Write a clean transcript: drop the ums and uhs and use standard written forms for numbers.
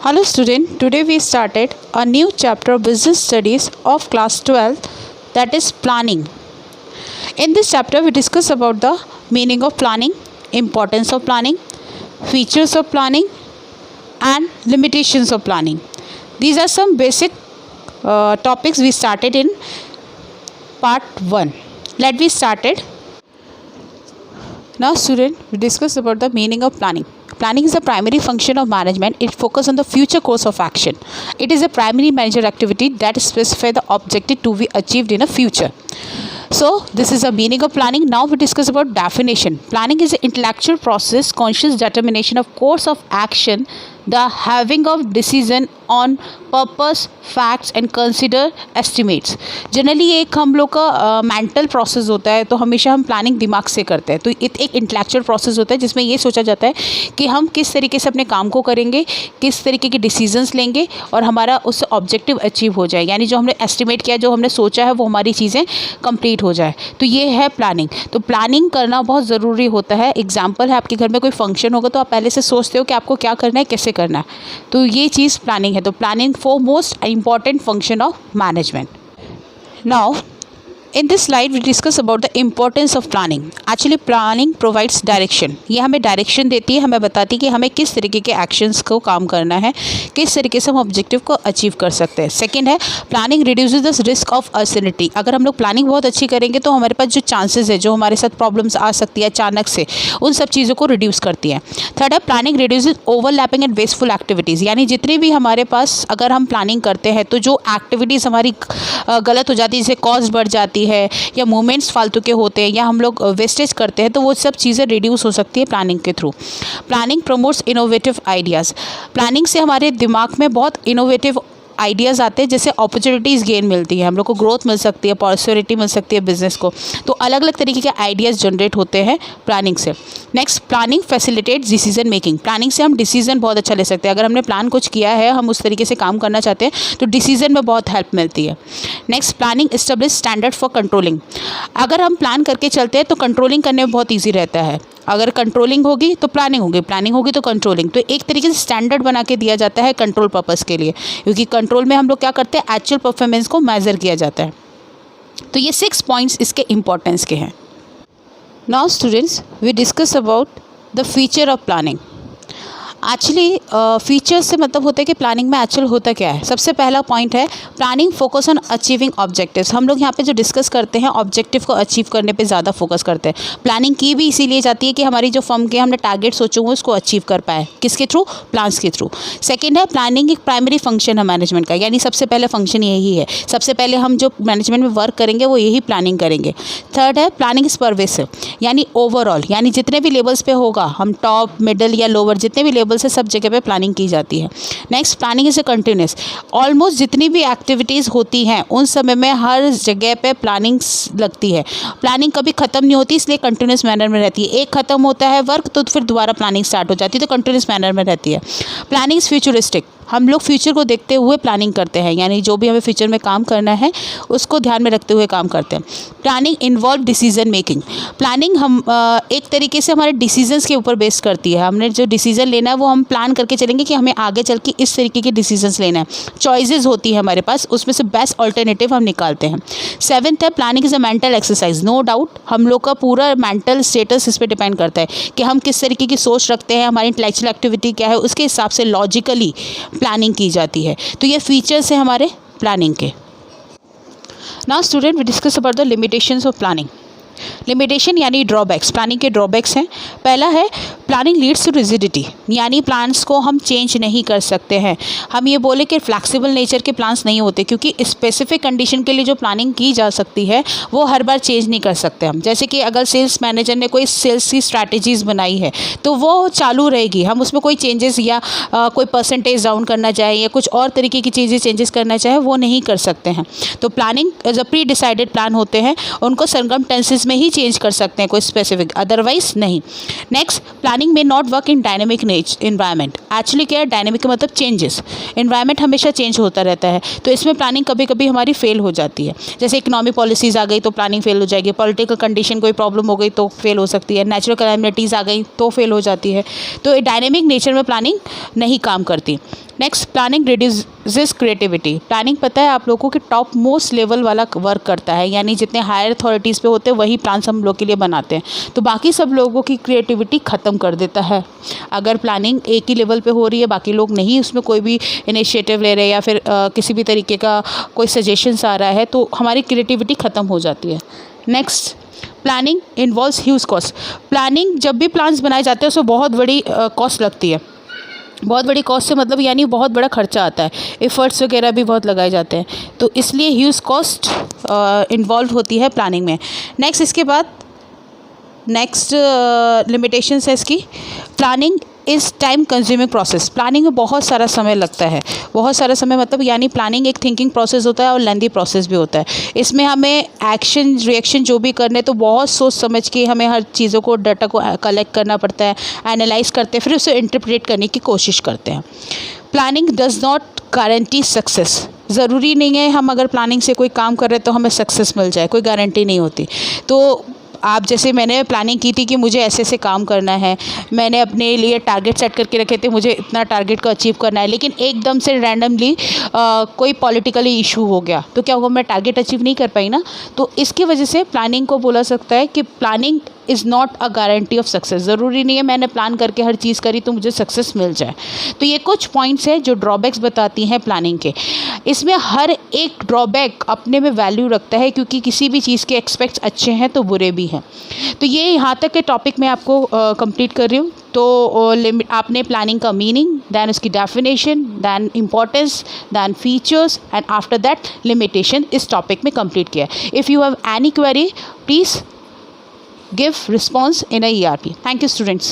Hello student, today we started a new chapter of business studies of class 12, that is planning. In this chapter we discuss about the meaning of planning, importance of planning, features of planning and limitations of planning. These are some basic topics we started in part 1. Let me start it. Now student, we discuss about the meaning of planning. Planning is a primary function of management. It focuses on the future course of action. It is a primary manager activity that specifies the objective to be achieved in a future. So this is the meaning of planning. Now we discuss about definition. Planning is an intellectual process, conscious determination of course of action, the having of decision on purpose, facts and consider estimates. Generally एक हम लोग का mental process होता है, तो हमेशा हम planning दिमाग से करते हैं. तो एक इंटेलेक्चुअल प्रोसेस होता है जिसमें ये सोचा जाता है कि हम किस तरीके से अपने काम को करेंगे, किस तरीके के डिसीजंस लेंगे और हमारा उससे ऑब्जेक्टिव अचीव हो जाए, यानी जो हमने एस्टिमेट किया, जो हमने सोचा है वो हमारी चीज़ें कंप्लीट हो जाए. तो ये है प्लानिंग. तो प्लानिंग करना बहुत ज़रूरी होता है. एग्जाम्पल है, आपके घर में कोई फंक्शन होगा तो आप पहले से सोचते हो कि आपको क्या करना है, कैसे करना है. तो ये चीज़ प्लानिंग है. तो planning foremost important function of management. Now in this slide we discuss about the importance of planning. Actually planning provides direction. ये हमें डायरेक्शन देती है, हमें बताती है कि हमें किस तरीके के एक्शंस को काम करना है, किस तरीके से हम ऑब्जेक्टिव को अचीव कर सकते हैं. सेकंड है, planning reduces the risk of uncertainty. अगर हम लोग प्लानिंग बहुत अच्छी करेंगे तो हमारे पास जो चांसेस है, जो हमारे साथ प्रॉब्लम्स आ सकती है अचानक से, उन सब चीज़ों को रिड्यूस करती है. थर्ड है, planning reduces overlapping and wasteful activities. यानी जितनी भी हमारे पास अगर हम प्लानिंग करते हैं तो जो एक्टिविटीज़ हमारी गलत हो जाती है, जैसे कॉस्ट बढ़ जाती है या मूवमेंट्स फालतू के होते हैं या हम लोग वेस्टेज करते हैं, तो वो सब चीज़ें रिड्यूस हो सकती है प्लानिंग के through. Planning promotes innovative ideas. Planning से हमारे दिमाग में बहुत इनोवेटिव आइडियाज़ आते हैं, जैसे अपॉर्चुनिटीज़ गेन मिलती है, हम लोग को ग्रोथ मिल सकती है, पॉसिबिलिटी मिल सकती है बिजनेस को. तो अलग अलग तरीके के आइडियाज़ जनरेट होते हैं प्लानिंग से. Next, planning facilitates decision making. Planning से हम डिसीजन बहुत अच्छा ले सकते हैं. अगर हमने प्लान कुछ किया है, हम उस तरीके से काम करना चाहते हैं, तो डिसीजन में बहुत हेल्प मिलती है. Next, planning establish standard for controlling. अगर हम प्लान करके चलते हैं तो कंट्रोलिंग करने में बहुत ईजी रहता है. अगर कंट्रोलिंग होगी तो प्लानिंग होगी, प्लानिंग होगी तो कंट्रोलिंग. तो एक तरीके से स्टैंडर्ड बना के दिया जाता है कंट्रोल पर्पस के लिए, क्योंकि कंट्रोल में हम लोग क्या करते हैं, एक्चुअल परफॉर्मेंस को मेजर किया जाता है. तो ये 6 पॉइंट्स इसके इम्पोर्टेंस के हैं. Now students, we discuss about the feature of planning. Actually feature से मतलब होता है कि प्लानिंग में एक्चुअल होता क्या है. सबसे पहला पॉइंट है, planning focus on achieving objectives. हम लोग यहाँ पे जो डिस्कस करते हैं, ऑब्जेक्टिव को अचीव करने पे ज़्यादा फोकस करते हैं. प्लानिंग की भी इसीलिए जाती है कि हमारी जो फर्म के हमने टारगेट सोचे हुए उसको अचीव कर पाए. किसके थ्रू? प्लान्स के थ्रू. सेकेंड है, प्लानिंग एक प्राइमरी फंक्शन है मैनेजमेंट का, यानी सबसे पहले फंक्शन यही है. सबसे पहले हम जो मैनेजमेंट में वर्क करेंगे वो यही प्लानिंग करेंगे. थर्ड है, प्लानिंग इज परवेसिव, यानी ओवरऑल, यानी जितने भी लेवल्स पे होगा, हम टॉप, मिडिल या लोअर, जितने भी लेवल्स है सब जगह पे प्लानिंग की जाती है. Next, planning is a continuous. Almost जितनी भी एक्टिविटीज़ होती हैं उन समय में हर जगह पे प्लानिंग लगती है. प्लानिंग कभी ख़त्म नहीं होती, इसलिए कंटिन्यूस मैनर में रहती है. एक ख़त्म होता है वर्क तो फिर दोबारा प्लानिंग स्टार्ट हो जाती है, तो कंटिन्यूस मैनर में रहती है. Planning is futuristic. हम लोग फ्यूचर को देखते हुए प्लानिंग करते हैं, यानी जो भी हमें फ्यूचर में काम करना है उसको ध्यान में रखते हुए काम करते हैं. Planning involve decision making. Planning हम एक तरीके से हमारे डिसीजंस के ऊपर बेस करती है. हमने जो डिसीजन लेना है वो हम प्लान करके चलेंगे कि हमें आगे चल के इस तरीके के डिसीजंस लेना है. चॉइसेस होती है हमारे पास, उसमें से बेस्ट ऑल्टरनेटिव हम निकालते हैं. सेवन्थ है, planning is a mental exercise. No doubt हम लोग का पूरा मेंटल स्टेटस इस पर डिपेंड करता है कि हम किस तरीके की सोच रखते हैं, हमारी इंटेलेक्चुअल एक्टिविटी क्या है, उसके हिसाब से लॉजिकली प्लानिंग की जाती है. तो ये फीचर्स हैं हमारे प्लानिंग के. Now student, we discuss about the limitations of planning. Limitation यानी ड्रॉबैक्स. प्लानिंग के ड्रॉबैक्स हैं. पहला है, प्लानिंग लीड्स टू रिजिडिटी, यानी प्लान्स को हम चेंज नहीं कर सकते हैं. हम ये बोले कि फ्लैक्सिबल नेचर के प्लान्स नहीं होते, क्योंकि स्पेसिफिक कंडीशन के लिए जो प्लानिंग की जा सकती है वो हर बार चेंज नहीं कर सकते हम. जैसे कि अगर सेल्स मैनेजर ने कोई सेल्स की स्ट्रैटेजीज़ बनाई है तो वो चालू रहेगी, हम उसमें कोई चेंजेस या कोई परसेंटेज डाउन करना चाहे या कुछ और तरीके की चीज़ें चेंजेस करना चाहे वो नहीं कर सकते हैं. तो प्लानिंग जो प्री डिसाइडेड प्लान होते हैं उनको सर्कमस्टेंसेस में ही चेंज कर सकते हैं, कोई स्पेसिफिक, अदरवाइज नहीं. नेक्स्ट, प्लानिंग में not work in dynamic environment. Actually क्या है, डायनेमिक मतलब चेंजेस. इन्वायरमेंट हमेशा चेंज होता रहता है, तो इसमें प्लानिंग कभी कभी हमारी फेल हो जाती है. जैसे इकोनॉमिक पॉलिसीज़ आ गई तो प्लानिंग फेल हो जाएगी, पॉलिटिकल कंडीशन कोई प्रॉब्लम हो गई तो फेल हो सकती है, नेचुरल कैलामिटीज़ आ गई तो फेल हो जाती है. तो डायनेमिक नेचर में प्लानिंग नहीं काम करती. Next, planning reduces creativity. Planning पता है आप लोगों को कि टॉप मोस्ट लेवल वाला वर्क करता है, यानी जितने हायर अथॉरिटीज़ पे होते हैं वही प्लान्स हम लोग के लिए बनाते हैं, तो बाकी सब लोगों की क्रिएटिविटी ख़त्म कर देता है। अगर प्लानिंग एक ही लेवल पे हो रही है, बाकी लोग नहीं उसमें कोई भी इनिशिएटिव ले रहे हैं या फिर किसी भी तरीके का कोई सजेशंस आ रहा है, तो हमारी क्रिएटिविटी ख़त्म हो जाती है। Next, planning involves huge cost. Planning, जब भी प्लान्स बनाए जाते हैं उसमें बहुत बड़ी कॉस्ट लगती है। बहुत बड़ी कॉस्ट से मतलब यानी बहुत बड़ा खर्चा आता है, एफर्ट्स वगैरह भी बहुत लगाए जाते हैं, तो इसलिए ह्यूज कॉस्ट इन्वॉल्व होती है प्लानिंग में। नेक्स्ट, इसके बाद नेक्स्ट लिमिटेशंस है इसकी। Planning is time consuming process. Planning में बहुत सारा समय लगता है, बहुत सारा समय मतलब यानी प्लानिंग एक थिंकिंग प्रोसेस होता है और लेंथी प्रोसेस भी होता है। इसमें हमें एक्शन रिएक्शन जो भी करने, तो बहुत सोच समझ के हमें हर चीज़ों को, डाटा को कलेक्ट करना पड़ता है, एनालाइज करते हैं, फिर उसे इंटरप्रेट करने की कोशिश करते हैं। Planning does not guarantee success. ज़रूरी नहीं है हम अगर प्लानिंग से कोई काम कर रहे हैं तो हमें सक्सेस मिल जाए, कोई गारंटी नहीं होती। तो आप जैसे मैंने प्लानिंग की थी कि मुझे ऐसे ऐसे काम करना है, मैंने अपने लिए टारगेट सेट करके रखे थे, मुझे इतना टारगेट को अचीव करना है, लेकिन एकदम से रैंडमली कोई पॉलिटिकली इशू हो गया, तो क्या होगा, मैं टारगेट अचीव नहीं कर पाई ना। तो इसकी वजह से प्लानिंग को बोला सकता है कि planning is not a guarantee of success. ज़रूरी नहीं है मैंने प्लान करके हर चीज़ करी तो मुझे सक्सेस मिल जाए। तो ये कुछ पॉइंट्स हैं जो ड्रॉबैक्स बताती हैं प्लानिंग के। इसमें हर एक ड्रॉबैक अपने में वैल्यू रखता है, क्योंकि किसी भी चीज़ के एस्पेक्ट्स अच्छे हैं तो बुरे भी हैं। तो ये यहाँ तक के टॉपिक मैं आपको कंप्लीट कर रही हूँ। तो आपने प्लानिंग का मीनिंग, दैन उसकी definition, then importance, then features and after that limitation इस टॉपिक में कंप्लीट किया है। If you have any query, please give response in a ERP. Thank you, students.